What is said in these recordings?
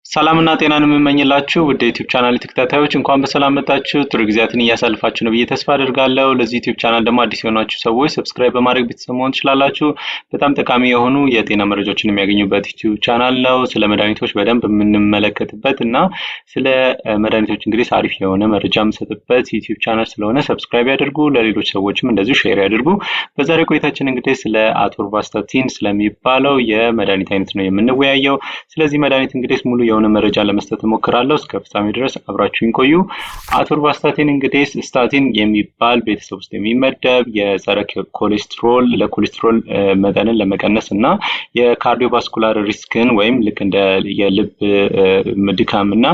ሰላምና ጤናን የምመኝላችሁ ውድ የዩቲዩብ ቻናል ተከታታዮች እንኳን በሰላም መጣችሁ። ጥሩ ጊዜያትን እያሳልፋችሁ ነው ብዬ ተስፋ አደርጋለሁ። ለዚህ ዩቲዩብ ቻናል ደግሞ አዲስ የሆናችሁ ሰዎች ሰብስክራይብ በማድረግ ቤተሰብ መሆን ትችላላችሁ። በጣም ጠቃሚ የሆኑ የጤና መረጃዎችን የሚያገኙበት ዩቲዩብ ቻናል ነው። ስለ መድኃኒቶች በደንብ የምንመለከትበት እና ስለ መድኃኒቶች እንግዲህ አሪፍ የሆነ መረጃ የምሰጥበት ዩቲዩብ ቻናል ስለሆነ ሰብስክራይብ ያድርጉ። ለሌሎች ሰዎችም እንደዚሁ ሼር ያድርጉ። በዛሬ ቆይታችን እንግዲህ ስለ አቶርቫስታቲን ስለሚባለው የመድኃኒት አይነት ነው የምንወያየው። ስለዚህ መድኃኒት እንግዲህ ሙሉ የሆነ መረጃ ለመስጠት እሞክራለሁ። እስከ ፍጻሜ ድረስ አብራችሁን ቆዩ። አቶርቫስታቲን እንግዲህ ስታቲን የሚባል ቤተሰብ ውስጥ የሚመደብ የጸረ ኮሌስትሮል ለኮሌስትሮል መጠንን ለመቀነስ እና የካርዲዮቫስኩላር ሪስክን ወይም ልክ እንደ የልብ ድካምና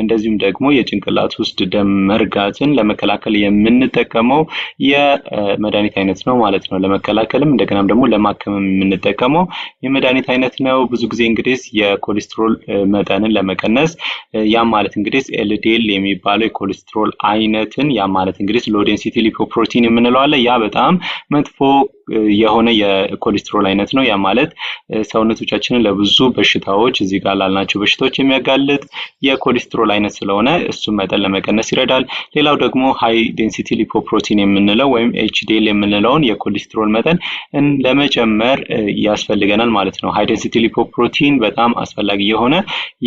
እንደዚሁም ደግሞ የጭንቅላት ውስጥ ደም መርጋትን ለመከላከል የምንጠቀመው የመድኃኒት አይነት ነው ማለት ነው። ለመከላከልም እንደገናም ደግሞ ለማከምም የምንጠቀመው የመድኃኒት አይነት ነው። ብዙ ጊዜ እንግዲህ የኮሌስትሮል መጠንን ለመቀነስ ያ ማለት እንግዲህ ኤልዲኤል የሚባለው የኮሌስትሮል አይነትን ያ ማለት እንግዲህ ሎ ዴንሲቲ ሊፖፕሮቲን የምንለው አለ። ያ በጣም መጥፎ የሆነ የኮሌስትሮል አይነት ነው። ያ ማለት ሰውነቶቻችንን ለብዙ በሽታዎች እዚህ ጋር ላልናቸው በሽታዎች የሚያጋልጥ የኮሌስትሮል አይነት ስለሆነ እሱ መጠን ለመቀነስ ይረዳል። ሌላው ደግሞ ሃይ ዴንሲቲ ሊፖፕሮቲን የምንለው ወይም ኤችዲኤል የምንለውን የኮሌስትሮል መጠን ለመጨመር ያስፈልገናል ማለት ነው። ሃይ ዴንሲቲ ሊፖፕሮቲን በጣም አስፈላጊ የሆነ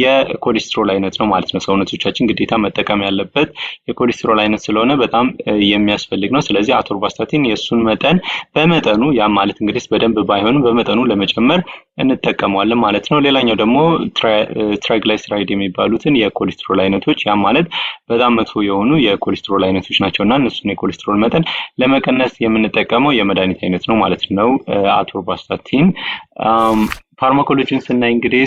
የኮሌስትሮል አይነት ነው ማለት ነው። ሰውነቶቻችን ግዴታ መጠቀም ያለበት የኮሌስትሮል አይነት ስለሆነ በጣም የሚያስፈልግ ነው። ስለዚህ አቶርቫስታቲን የሱን መጠን በመጠኑ ያ ማለት እንግዲህ በደንብ ባይሆንም በመጠኑ ለመጨመር እንጠቀመዋለን ማለት ነው። ሌላኛው ደግሞ ትራይግላይሰራይድ የሚባሉትን የኮሌስትሮል አይነቶች ያ ማለት በጣም መጥፎ የሆኑ የኮሌስትሮል አይነቶች ናቸውና እነሱን የኮሌስትሮል መጠን ለመቀነስ የምንጠቀመው የመድኃኒት አይነት ነው ማለት ነው አቶርቫስታቲን። ፋርማኮሎጂን ስናይ እንግዲህ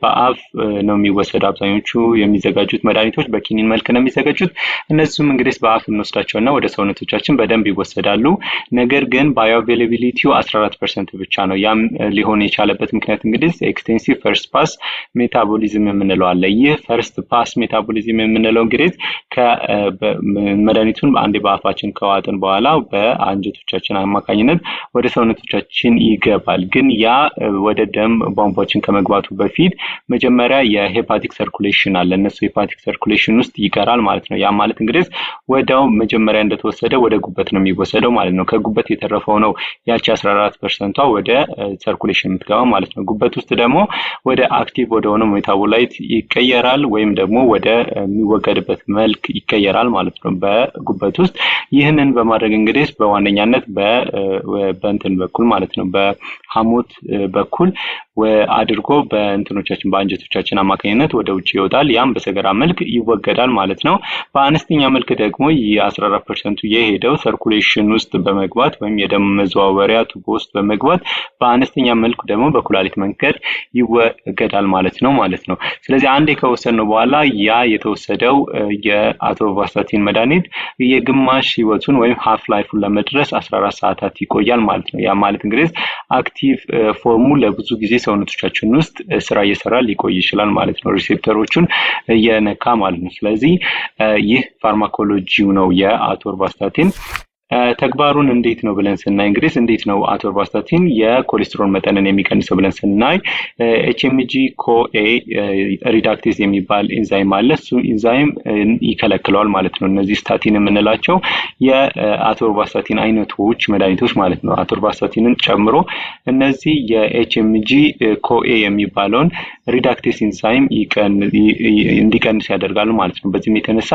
በአፍ ነው የሚወሰድ። አብዛኞቹ የሚዘጋጁት መድኃኒቶች በኪኒን መልክ ነው የሚዘጋጁት። እነሱም እንግዲህ በአፍ እንወስዳቸውና ወደ ሰውነቶቻችን በደንብ ይወሰዳሉ። ነገር ግን ባዮአቬይላቢሊቲው 14% ብቻ ነው። ያም ሊሆን የቻለበት ምክንያት እንግዲህ ኤክስቴንሲቭ ፈርስት ፓስ ሜታቦሊዝም የምንለው አለ። ይህ ፈርስት ፓስ ሜታቦሊዝም የምንለው እንግዲህ መድኃኒቱን አንዴ በአፋችን ከዋጥን በኋላ በአንጀቶቻችን አማካኝነት ወደ ሰውነቶቻችን ይገባል። ግን ያ ወደ ደም ቧንቧችን ከመግባቱ በፊት መጀመሪያ የሄፓቲክ ሰርኩሌሽን አለ። እነሱ ሄፓቲክ ሰርኩሌሽን ውስጥ ይቀራል ማለት ነው። ያ ማለት እንግዲህ ወዳው መጀመሪያ እንደተወሰደ ወደ ጉበት ነው የሚወሰደው ማለት ነው። ከጉበት የተረፈው ነው ያቺ 14%ቷ ወደ ሰርኩሌሽን የምትገባው ማለት ነው። ጉበት ውስጥ ደግሞ ወደ አክቲቭ ወደ ሆነ ሜታቦላይት ይቀየራል ወይም ደግሞ ወደ የሚወገድበት መልክ ይቀየራል ማለት ነው በጉበት ውስጥ። ይህንን በማድረግ እንግዲህ በዋነኛነት በእንትን በኩል ማለት ነው በሐሞት በኩል አድርጎ በእንትኖቻችን በአንጀቶቻችን አማካኝነት ወደ ውጭ ይወጣል። ያም በሰገራ መልክ ይወገዳል ማለት ነው። በአነስተኛ መልክ ደግሞ የ14% የሄደው ሰርኩሌሽን ውስጥ በመግባት ወይም የደም መዘዋወሪያ ቱቦ ውስጥ በመግባት በአነስተኛ መልኩ ደግሞ በኩላሊት መንገድ ይወገዳል ማለት ነው። ስለዚህ አንዴ ከወሰድነው በኋላ ያ የተወሰደው የአቶርቫስታቲን መድኃኒት የግማሽ ህይወቱን ወይም ሃፍ ላይፉን ለመድረስ 14 ሰዓታት ይቆያል ማለት ነው። ያ ማለት እንግዲህ አክቲቭ ፎርሙ ለብዙ ጊዜ ሰውነቶቻችን ውስጥ ስራ እየሰራ ሊቆይ ይችላል ማለት ነው። ሪሴፕተሮቹን እየነካ ማለት ነው። ስለዚህ ይህ ፋርማኮሎጂው ነው የአቶርቫስታቲን። ተግባሩን እንዴት ነው ብለን ስናይ እንግዲህ እንዴት ነው አቶርቫስታቲን የኮሌስትሮል መጠንን የሚቀንሰው ብለን ስናይ ኤችኤምጂ ኮኤ ሪዳክቴዝ የሚባል ኤንዛይም አለ። እሱ ኤንዛይም ይከለክለዋል ማለት ነው። እነዚህ ስታቲን የምንላቸው የአቶርቫስታቲን አይነቶች መድኃኒቶች ማለት ነው። አቶርቫስታቲንን ጨምሮ እነዚህ የኤችኤምጂ ኮኤ የሚባለውን ሪዳክቴዝ ኤንዛይም እንዲቀንስ ያደርጋሉ ማለት ነው። በዚህም የተነሳ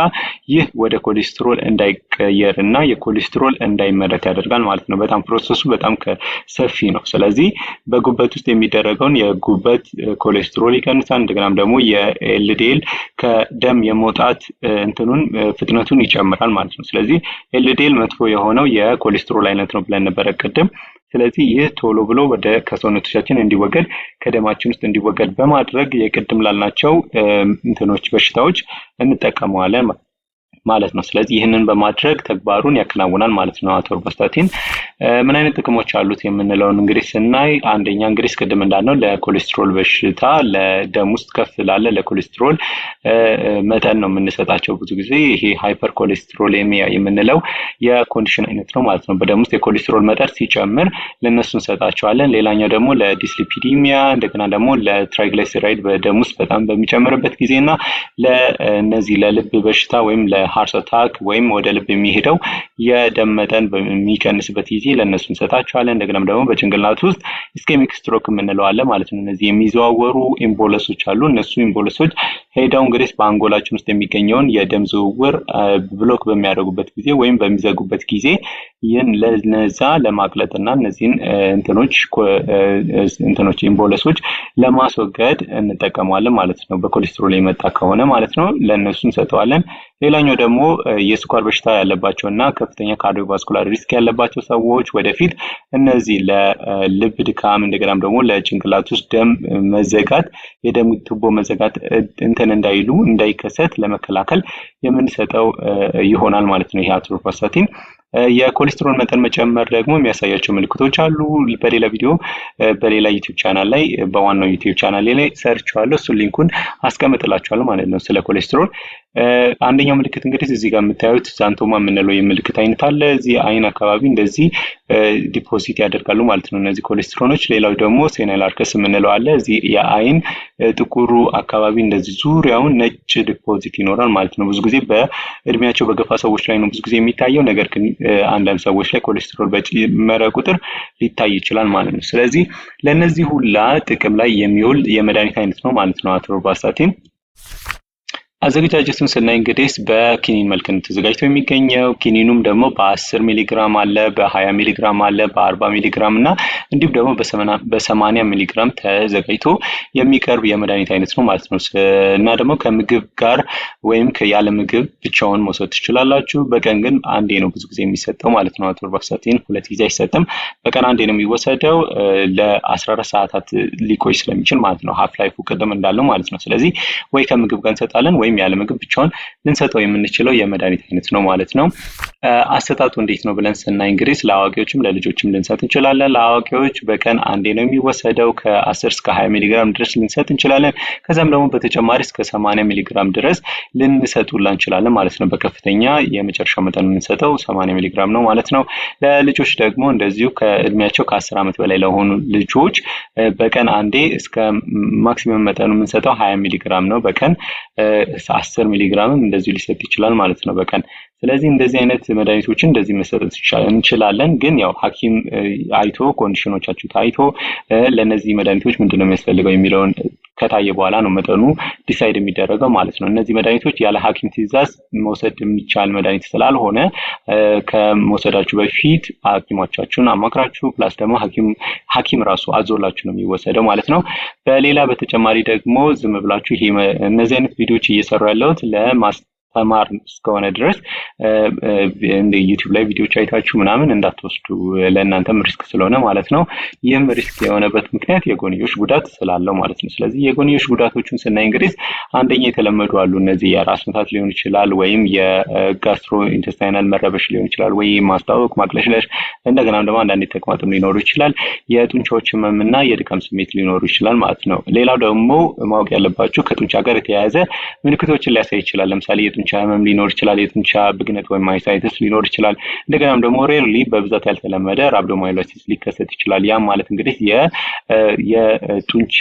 ይህ ወደ ኮሌስትሮል እንዳይቀየርና የኮሌስትሮል እንዳይመረት ያደርጋል ማለት ነው። በጣም ፕሮሰሱ በጣም ሰፊ ነው። ስለዚህ በጉበት ውስጥ የሚደረገውን የጉበት ኮሌስትሮል ይቀንሳል። እንደገናም ደግሞ የኤልዲኤል ከደም የመውጣት ፍጥነቱን ይጨምራል ማለት ነው። ስለዚህ ኤልዲኤል መጥፎ የሆነው የኮሌስትሮል አይነት ነው ብለን ነበር ቀደም። ስለዚህ ይህ ቶሎ ብሎ ወደ ከሰውነቶቻችን እንዲወገድ ከደማችን ውስጥ እንዲወገድ በማድረግ የቅድም ላልናቸው በሽታዎች እንጠቀመዋለን። ማለት ነው። ስለዚህ ይህንን በማድረግ ተግባሩን ያከናውናል ማለት ነው። አቶርቫስታቲን ምን አይነት ጥቅሞች አሉት የምንለውን እንግዲህ ስናይ አንደኛ እንግዲህ ቅድም እንዳልነው ለኮሌስትሮል በሽታ ለደም ውስጥ ከፍ ላለ ለኮሌስትሮል መጠን ነው የምንሰጣቸው። ብዙ ጊዜ ይሄ ሃይፐር ኮሌስትሮሌሚያ የምንለው የኮንዲሽን አይነት ነው ማለት ነው። በደም ውስጥ የኮሌስትሮል መጠን ሲጨምር ለነሱ እንሰጣቸዋለን። ሌላኛው ደግሞ ለዲስሊፒዲሚያ እንደገና ደግሞ ለትራይግላይሰራይድ በደም ውስጥ በጣም በሚጨምርበት ጊዜና ለነዚህ ለልብ በሽታ ወይም ለሃርት አታክ ወይም ወደ ልብ የሚሄደው የደም መጠን በሚቀንስበት ጊዜ ለነሱ እንሰጣቸዋለን። እንደገና ደግሞ በጭንቅላት ውስጥ ኢስኬሚክ ስትሮክ የምንለው አለ ማለት ነው። እነዚህ የሚዘዋወሩ ኢምቦለሶች አሉ። እነሱ ኢምቦለሶች ሄደው እንግዲህ በአንጎላችን ውስጥ የሚገኘውን የደም ዝውውር ብሎክ በሚያደርጉበት ጊዜ ወይም በሚዘጉበት ጊዜ ይህን ለነዛ ለማቅለጥና እነዚህን እንትኖች ኢምቦለሶች ለማስወገድ እንጠቀመዋለን ማለት ነው። በኮሌስትሮል የመጣ ከሆነ ማለት ነው ለነሱ እንሰጠዋለን። ሌላኛው ደግሞ የስኳር በሽታ ያለባቸውና ከፍተኛ ካርዲዮቫስኩላር ሪስክ ያለባቸው ሰዎች ወደፊት እነዚህ ለልብ ድካም እንደገናም ደግሞ ለጭንቅላት ውስጥ ደም መዘጋት የደም ቱቦ መዘጋት እንዳይሉ እንዳይከሰት ለመከላከል የምንሰጠው ይሆናል ማለት ነው ይሄ አቶርቫስታቲን። የኮሌስትሮል መጠን መጨመር ደግሞ የሚያሳያቸው ምልክቶች አሉ። በሌላ ቪዲዮ በሌላ ዩቲዩብ ቻናል ላይ በዋናው ዩቲዩብ ቻናል ላይ ሰርቻለሁ። እሱ ሊንኩን አስቀምጥላችኋለሁ ማለት ነው። ስለ ኮሌስትሮል አንደኛው ምልክት እንግዲህ እዚህ ጋር የምታዩት ዛንቶማ የምንለው የምልክት አይነት አለ። እዚህ አይን አካባቢ እንደዚህ ዲፖዚት ያደርጋሉ ማለት ነው እነዚህ ኮሌስትሮሎች። ሌላው ደግሞ ሴናል አርከስ የምንለው አለ። እዚህ የአይን ጥቁሩ አካባቢ እንደዚህ ዙሪያውን ነጭ ዲፖዚት ይኖራል ማለት ነው። ብዙ ጊዜ በእድሜያቸው በገፋ ሰዎች ላይ ነው ብዙ ጊዜ የሚታየው። ነገር ግን አንዳንድ ሰዎች ላይ ኮሌስትሮል በጨመረ ቁጥር ሊታይ ይችላል ማለት ነው። ስለዚህ ለነዚህ ሁላ ጥቅም ላይ የሚውል የመድኃኒት አይነት ነው ማለት ነው አቶርቫስታቲን። አዘገጃጀቱን ስናይ እንግዲህ በኪኒን መልክ ነው ተዘጋጅቶ የሚገኘው። ኪኒኑም ደግሞ በ10 ሚሊግራም አለ፣ በ20 ሚሊግራም አለ፣ በ40 ሚሊግራም እና እንዲሁም ደግሞ በ80 ሚሊግራም ተዘጋጅቶ የሚቀርብ የመድኃኒት አይነት ነው ማለት ነው። እና ደግሞ ከምግብ ጋር ወይም ያለ ምግብ ብቻውን መውሰድ ትችላላችሁ። በቀን ግን አንዴ ነው ብዙ ጊዜ የሚሰጠው ማለት ነው። አቶርቫስታቲን ሁለት ጊዜ አይሰጥም፣ በቀን አንዴ ነው የሚወሰደው። ለ14 ሰዓታት ሊቆይ ስለሚችል ማለት ነው። ሃፍ ላይፉ ቅድም እንዳለው ማለት ነው። ስለዚህ ወይ ከምግብ ጋር እንሰጣለን ወይም ያለ ምግብ ብቻውን ልንሰጠው የምንችለው የመድኃኒት አይነት ነው ማለት ነው። አሰጣጡ እንዴት ነው ብለን ስናይ እንግዲህ ለአዋቂዎችም ለልጆችም ልንሰጥ እንችላለን። ለአዋቂዎች በቀን አንዴ ነው የሚወሰደው። ከ10 እስከ 20 ሚሊግራም ድረስ ልንሰጥ እንችላለን። ከዛም ደግሞ በተጨማሪ እስከ 80 ሚሊግራም ድረስ ልንሰጡላ እንችላለን ማለት ነው። በከፍተኛ የመጨረሻው መጠን የምንሰጠው 80 ሚሊግራም ነው ማለት ነው። ለልጆች ደግሞ እንደዚሁ ከእድሜያቸው ከ10 ዓመት በላይ ለሆኑ ልጆች በቀን አንዴ እስከ ማክሲመም መጠኑ የምንሰጠው 20 ሚሊግራም ነው በቀን 10 ሚሊግራምም እንደዚሁ ሊሰጥ ይችላል ማለት ነው በቀን። ስለዚህ እንደዚህ አይነት መድኃኒቶችን እንደዚህ መሰጠት እንችላለን። ግን ያው ሐኪም አይቶ ኮንዲሽኖቻችሁ ታይቶ ለነዚህ መድኃኒቶች ምንድነው የሚያስፈልገው የሚለውን ከታየ በኋላ ነው መጠኑ ዲሳይድ የሚደረገው ማለት ነው። እነዚህ መድኃኒቶች ያለ ሐኪም ትዕዛዝ መውሰድ የሚቻል መድኃኒት ስላልሆነ ከመውሰዳችሁ በፊት ሐኪሞቻችሁን አማክራችሁ ፕላስ ደግሞ ሐኪም ራሱ አዞላችሁ ነው የሚወሰደው ማለት ነው። በሌላ በተጨማሪ ደግሞ ዝም ብላችሁ ይሄ እነዚህ አይነት ቪዲዮዎች እየሰሩ ያለሁት ተማር እስከሆነ ድረስ እንደ ዩቲዩብ ላይ ቪዲዮዎች አይታችሁ ምናምን እንዳትወስዱ ለእናንተም ሪስክ ስለሆነ ማለት ነው። ይህም ሪስክ የሆነበት ምክንያት የጎንዮሽ ጉዳት ስላለው ማለት ነው። ስለዚህ የጎንዮሽ ጉዳቶችን ስናይ እንግዲህ አንደኛ የተለመዱ አሉ። እነዚህ የራስ ምታት ሊሆን ይችላል ወይም የጋስትሮ ኢንተስታይናል መረበሽ ሊሆን ይችላል ወይ ማስታወክ፣ ማቅለሽለሽ እንደገና ደግሞ አንዳንድ ተቅማጥም ሊኖሩ ይችላል። የጡንቻዎች ህመምና የድካም ስሜት ሊኖሩ ይችላል ማለት ነው። ሌላው ደግሞ ማወቅ ያለባችሁ ከጡንቻ ጋር የተያያዘ ምልክቶችን ሊያሳይ ይችላል። ለምሳሌ የጡንቻ ህመም ሊኖር ይችላል፣ የጡንቻ ብግነት ወይም ማይሳይተስ ሊኖር ይችላል። እንደገናም ደግሞ ሬርሊ በብዛት ያልተለመደ ራብዶማዮላይሲስ ሊከሰት ይችላል። ያም ማለት እንግዲህ የጡንቻ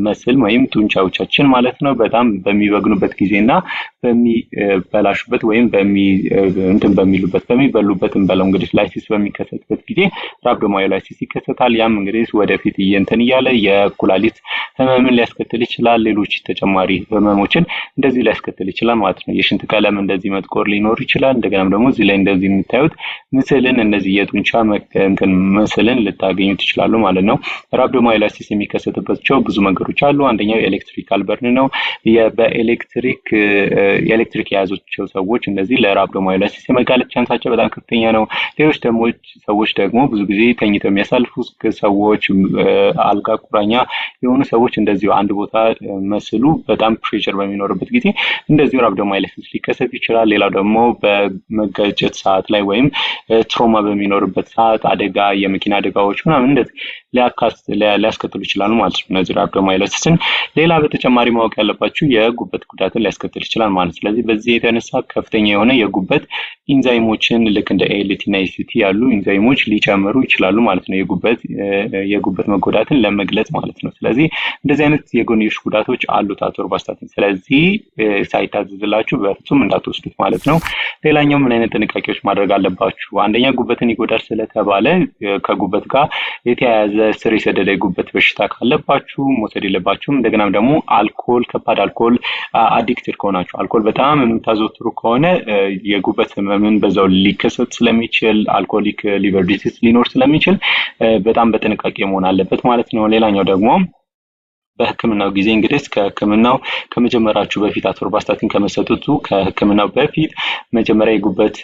መስል ወይም ጡንቻዎቻችን ማለት ነው በጣም በሚበግኑበት ጊዜና በሚበላሹበት ወይም በሚበሉበት እንበለው እንግዲህ ላይሲስ በሚከሰትበት ጊዜ ራብዶማዮላይሲስ ይከሰታል። ያም እንግዲህ ወደፊት እያለ የኩላሊት ህመምን ሊያስከትል ይችላል። ሌሎች ተጨማሪ ህመሞችን እንደዚህ ሊያስከትል ይችላል ማለት ነው። የሽንት ቀለም እንደዚህ መጥቆር ሊኖር ይችላል። እንደገናም ደግሞ እዚህ ላይ እንደዚህ የምታዩት ምስልን እነዚህ የጡንቻ ምስልን ልታገኙ ትችላሉ ማለት ነው። ራብዶማዮላይሲስ የሚከሰትባቸው ብዙ መንገዶች አሉ። አንደኛው ኤሌክትሪካል በርን ነው። በኤሌክትሪክ ኤሌክትሪክ የያዛቸው ሰዎች እንደዚህ ለራብዶማዮላይሲስ የመጋለጥ ቻንሳቸው በጣም ከፍተኛ ነው። ሌሎች ሰዎች ደግሞ ብዙ ጊዜ ተኝተው የሚያሳልፉ ሰዎች፣ አልጋ ቁራኛ የሆኑ ሰዎች እንደዚሁ አንድ ቦታ መስሉ በጣም ፕሬሸር በሚኖርበት ጊዜ እንደዚሁ ራብዶማዮላይሲስ ሊከሰት ይችላል። ሌላው ደግሞ በመጋጨት ሰዓት ላይ ወይም ትሮማ በሚኖርበት ሰዓት አደጋ፣ የመኪና አደጋዎች ምናምን እንደዚህ ሊያስከትሉ ይችላሉ ማለት ነው እነዚህ ራብዶማዮላይሲስን። ሌላ በተጨማሪ ማወቅ ያለባችሁ የጉበት ጉዳትን ሊያስከትል ይችላል ማለት። ስለዚህ በዚህ የተነሳ ከፍተኛ የሆነ የጉበት ኢንዛይሞችን ልክ እንደ ኤልቲ እና ኤሲቲ ያሉ ኢንዛይሞች ሊጨምሩ ይችላሉ ማለት ነው የጉበት መጎዳትን ለመግለጽ ማለት ነው። ስለዚህ እንደዚህ አይነት የጎንዮሽ ጉዳቶች አሉት አቶርቫስታቲን። ስለዚህ ሳይታዘዝላችሁ በፍጹም እንዳትወስዱት ማለት ነው። ሌላኛው ምን አይነት ጥንቃቄዎች ማድረግ አለባችሁ? አንደኛ ጉበትን ይጎዳል ስለተባለ ከጉበት ጋር የተያያዘ ስር የሰደደ የጉበት በሽታ ካለባችሁ መውሰድ የለባችሁም። እንደገና ደግሞ አልኮል፣ ከባድ አልኮል አዲክትድ ከሆናችሁ አልኮል በጣም የምታዘወትሩ ከሆነ የጉበት ህመምን በዛው ሊከሰት ስለሚችል አልኮሊክ ሊቨር ዲዚዝ ሊኖር ስለሚችል በጣም በጥንቃቄ መሆን አለበት ማለት ነው። ሌላኛው ደግሞ በህክምናው ጊዜ እንግዲህ ከህክምናው ከመጀመራችሁ በፊት አቶርቫስታቲን ከመሰጠቱ ከህክምናው በፊት መጀመሪያ የጉበት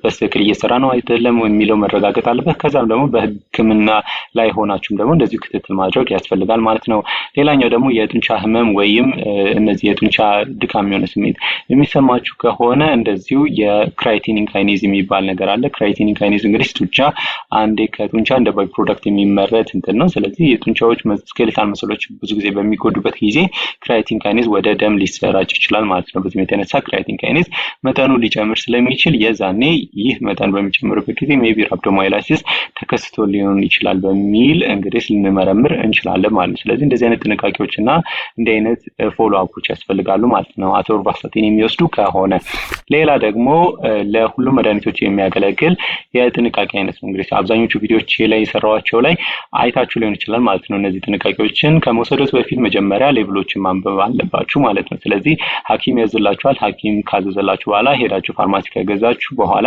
በትክክል እየሰራ ነው አይደለም የሚለው መረጋገጥ አለበት። ከዛም ደግሞ በህክምና ላይ ሆናችሁም ደግሞ እንደዚሁ ክትትል ማድረግ ያስፈልጋል ማለት ነው። ሌላኛው ደግሞ የጡንቻ ህመም ወይም እነዚህ የጡንቻ ድካም የሆነ ስሜት የሚሰማችሁ ከሆነ እንደዚሁ የክራይቲኒን ካይኔዝ የሚባል ነገር አለ። ክራይቲኒን ካይኔዝ እንግዲህ ጡንቻ አንዴ ከጡንቻ እንደ ባይ ፕሮዳክት የሚመረት እንትን ነው። ስለዚህ የጡንቻዎች ስኬሌታል መስሎች ብዙ ጊዜ በሚጎዱበት ጊዜ ክራይቲን ካይኔዝ ወደ ደም ሊሰራጭ ይችላል ማለት ነው። በዚህ የተነሳ ክራይቲን ካይኔዝ መጠኑ ሊጨምር ስለሚችል የዛኔ ይህ መጠን በሚጨምርበት ጊዜ ሜቢ ራብዶማዮላይሲስ ተከስቶ ሊሆን ይችላል በሚል እንግዲህ ልንመረምር እንችላለን ማለት ነው። ስለዚህ እንደዚህ አይነት ጥንቃቄዎችና እንዲህ አይነት ፎሎ አፖች ያስፈልጋሉ ማለት ነው አቶርቫስታቲን የሚወስዱ ከሆነ። ሌላ ደግሞ ለሁሉም መድኃኒቶች የሚያገለግል የጥንቃቄ አይነት ነው። እንግዲህ አብዛኞቹ ቪዲዮዎች ላይ የሰራኋቸው ላይ አይታችሁ ሊሆን ይችላል ማለት ነው። እነዚህ ጥንቃቄዎችን ከመውሰድ በፊት መጀመሪያ ሌብሎችን ማንበብ አለባችሁ ማለት ነው። ስለዚህ ሐኪም ያዝላችኋል። ሐኪም ካዘዘላችሁ በኋላ ሄዳችሁ ፋርማሲ ከገዛችሁ በኋላ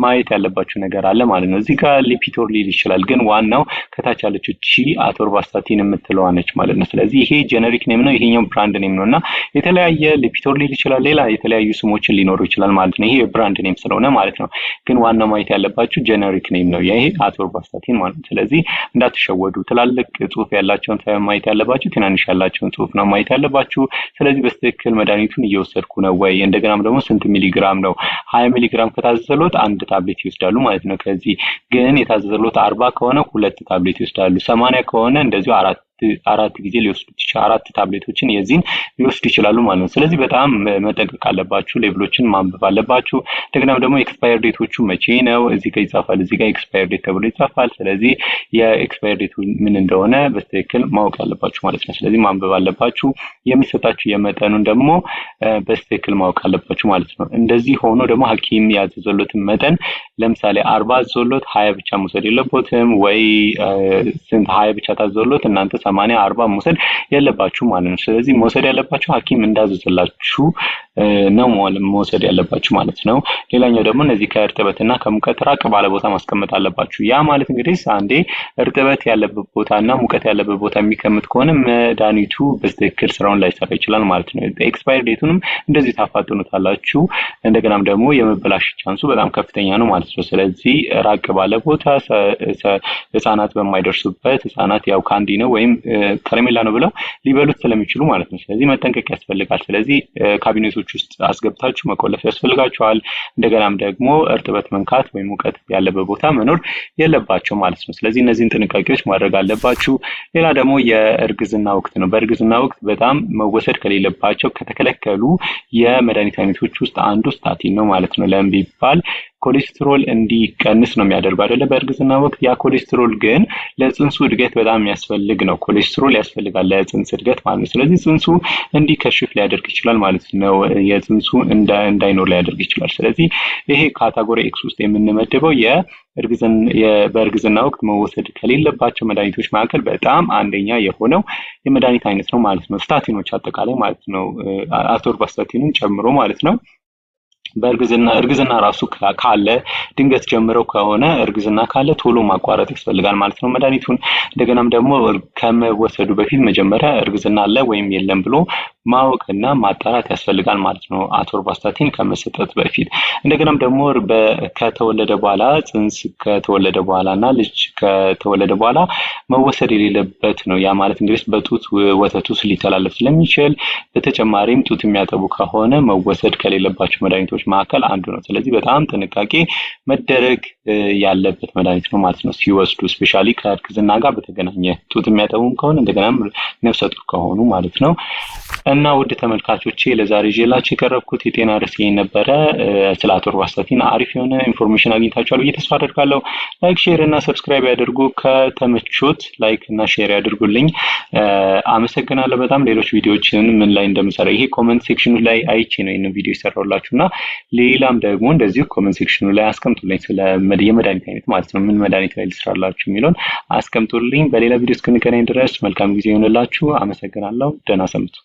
ማየት ያለባችሁ ነገር አለ ማለት ነው። እዚህ ጋር ሊፒቶር ሊል ይችላል፣ ግን ዋናው ከታች ያለችው እቺ አቶርቫስታቲን የምትለዋ ነች ማለት ነው። ስለዚህ ይሄ ጄነሪክ ኔም ነው፣ ይሄኛው ብራንድ ኔም ነውና የተለያየ ሊፒቶር ሊል ይችላል፣ ሌላ የተለያዩ ስሞችን ሊኖሩ ይችላል ማለት ነው። ይሄ ብራንድ ኔም ስለሆነ ማለት ነው። ግን ዋናው ማየት ያለባችሁ ጄነሪክ ኔም ነው ይሄ አቶርቫስታቲን ማለት ነው። ስለዚህ እንዳትሸወዱ። ትላልቅ ጽሁፍ ያላቸውን ማየት ያለባችሁ፣ ትናንሽ ያላቸውን ጽሁፍ ነው ማየት ያለባችሁ። ስለዚህ በትክክል መድኃኒቱን እየወሰድኩ ነው ወይ፣ እንደገናም ደግሞ ስንት ሚሊግራም ነው? 20 ሚሊግራም ከታዘዘሎት አንድ ታብሌት ይወስዳሉ ማለት ነው። ከዚህ ግን የታዘዘሎት 40 ከሆነ 2 ታብሌት ይወስዳሉ። 80 ከሆነ እንደዚሁ አራት ጊዜ ሊወስዱት ይችላል። 4 ታብሌቶችን የዚህን ሊወስዱ ይችላሉ ማለት ነው። ስለዚህ በጣም መጠንቀቅ አለባችሁ። ሌብሎችን ማንበብ አለባችሁ። እንደገናም ደግሞ ኤክስፓየር ዴቶቹ መቼ ነው? እዚህ ጋር ይጻፋል፣ እዚህ ጋር ኤክስፓየር ዴት ተብሎ ይጻፋል። ስለዚህ የኤክስፓየር ዴቱ ምን እንደሆነ በትክክል ማወቅ አለባችሁ ማለት ነው። ስለዚህ ማንበብ አለባችሁ። የሚሰጣችሁ የመጠኑን ደግሞ በትክክል ማወቅ አለባችሁ ማለት ነው። እንደዚህ ሆኖ ደግሞ ሐኪም ያዘዘሎትን መጠን ለምሳሌ 40 አዘዘሎት 20 ብቻ መውሰድ የለበትም ወይ ስንት 20 ብቻ ታዘዘሎት እናንተ 80 40 መውሰድ ያለባችሁ ማለት ነው። ስለዚህ መውሰድ ያለባችሁ ሐኪም እንዳዘዘላችሁ ነው መውሰድ ያለባችሁ ማለት ነው። ሌላኛው ደግሞ እነዚህ ከእርጥበትና ከሙቀት ራቅ ባለ ቦታ ማስቀመጥ አለባችሁ። ያ ማለት እንግዲህ አንዴ እርጥበት ያለበት ቦታና ሙቀት ያለበት ቦታ የሚቀመጥ ከሆነ መድኃኒቱ በትክክል ስራውን ላይሰራ ይችላል ማለት ነው። ኤክስፓየር ዴቱንም እንደዚህ ታፋጥኑታላችሁ። እንደገናም ደግሞ የመበላሽ ቻንሱ በጣም ከፍተኛ ነው ማለት ነው። ስለዚህ ራቅ ባለ ቦታ ህፃናት በማይደርሱበት፣ ህፃናት ያው ካንዲ ነው ወይም ከረሜላ ነው ብለው ሊበሉት ስለሚችሉ ማለት ነው። ስለዚህ መጠንቀቅ ያስፈልጋል። ስለዚህ ካቢኔቶች ውስጥ አስገብታችሁ መቆለፍ ያስፈልጋችኋል። እንደገናም ደግሞ እርጥበት መንካት ወይም ሙቀት ያለበት ቦታ መኖር የለባቸው ማለት ነው። ስለዚህ እነዚህን ጥንቃቄዎች ማድረግ አለባችሁ። ሌላ ደግሞ የእርግዝና ወቅት ነው። በእርግዝና ወቅት በጣም መወሰድ ከሌለባቸው ከተከለከሉ የመድኃኒት አይነቶች ውስጥ አንዱ ስታቲን ነው ማለት ነው። ለምን ቢባል ኮሌስትሮል እንዲቀንስ ነው የሚያደርገው አይደለ? በእርግዝና ወቅት ያ ኮሌስትሮል ግን ለጽንሱ እድገት በጣም የሚያስፈልግ ነው። ኮሌስትሮል ያስፈልጋል ለጽንስ እድገት ማለት ነው። ስለዚህ ጽንሱ እንዲከሽፍ ሊያደርግ ይችላል ማለት ነው። የጽንሱ እንዳይኖር ሊያደርግ ይችላል። ስለዚህ ይሄ ካታጎሪ ኤክስ ውስጥ የምንመድበው በእርግዝና ወቅት መወሰድ ከሌለባቸው መድኃኒቶች መካከል በጣም አንደኛ የሆነው የመድኃኒት አይነት ነው ማለት ነው። ስታቲኖች አጠቃላይ ማለት ነው። አቶርቫስታቲንን ጨምሮ ማለት ነው። እርግዝና ራሱ ካለ ድንገት ጀምረው ከሆነ እርግዝና ካለ ቶሎ ማቋረጥ ያስፈልጋል ማለት ነው መድኃኒቱን። እንደገናም ደግሞ ከመወሰዱ በፊት መጀመሪያ እርግዝና አለ ወይም የለም ብሎ ማወቅና ማጣራት ያስፈልጋል ማለት ነው አቶርቫስታቲን ከመሰጠት በፊት። እንደገናም ደግሞ ከተወለደ በኋላ ጽንስ ከተወለደ በኋላና ልጅ ከተወለደ በኋላ መወሰድ የሌለበት ነው። ያ ማለት እንግዲህ በጡት ወተት ውስጥ ሊተላለፍ ስለሚችል በተጨማሪም ጡት የሚያጠቡ ከሆነ መወሰድ ከሌለባቸው መድኃኒቶች መካከል አንዱ ነው። ስለዚህ በጣም ጥንቃቄ መደረግ ያለበት መድኃኒት ነው ማለት ነው ሲወስዱ፣ ስፔሻሊ ከእርግዝና ጋር በተገናኘ ጡት የሚያጠቡም ከሆነ እንደገናም ነፍሰ ጡር ከሆኑ ማለት ነው። እና ውድ ተመልካቾቼ ለዛሬ ይዤላችሁ የቀረብኩት የጤና ርዕስ ነበረ። ስለ አቶርቫስታቲን አሪፍ የሆነ ኢንፎርሜሽን አግኝታችኋል ብዬ ተስፋ አደርጋለሁ። ላይክ፣ ሼር እና ሰብስክራይብ ያድርጉ። ከተመቹት ላይክ እና ሼር ያድርጉልኝ። አመሰግናለሁ በጣም። ሌሎች ቪዲዮዎችን ምን ላይ እንደምሰራ ይሄ ኮሜንት ሴክሽኑ ላይ አይቼ ነው ይሄን ቪዲዮ ይሰራውላችሁና ሌላም ደግሞ እንደዚሁ ኮሜንት ሴክሽኑ ላይ አስቀምጡልኝ፣ ስለ የመድኃኒት አይነት ማለት ነው ምን መድኃኒት ላይ ልስራላችሁ የሚለውን አስቀምጡልኝ። በሌላ ቪዲዮ እስክንገናኝ ድረስ መልካም ጊዜ ይሁንላችሁ። አመሰግናለሁ። ደህና ሰንብቱ።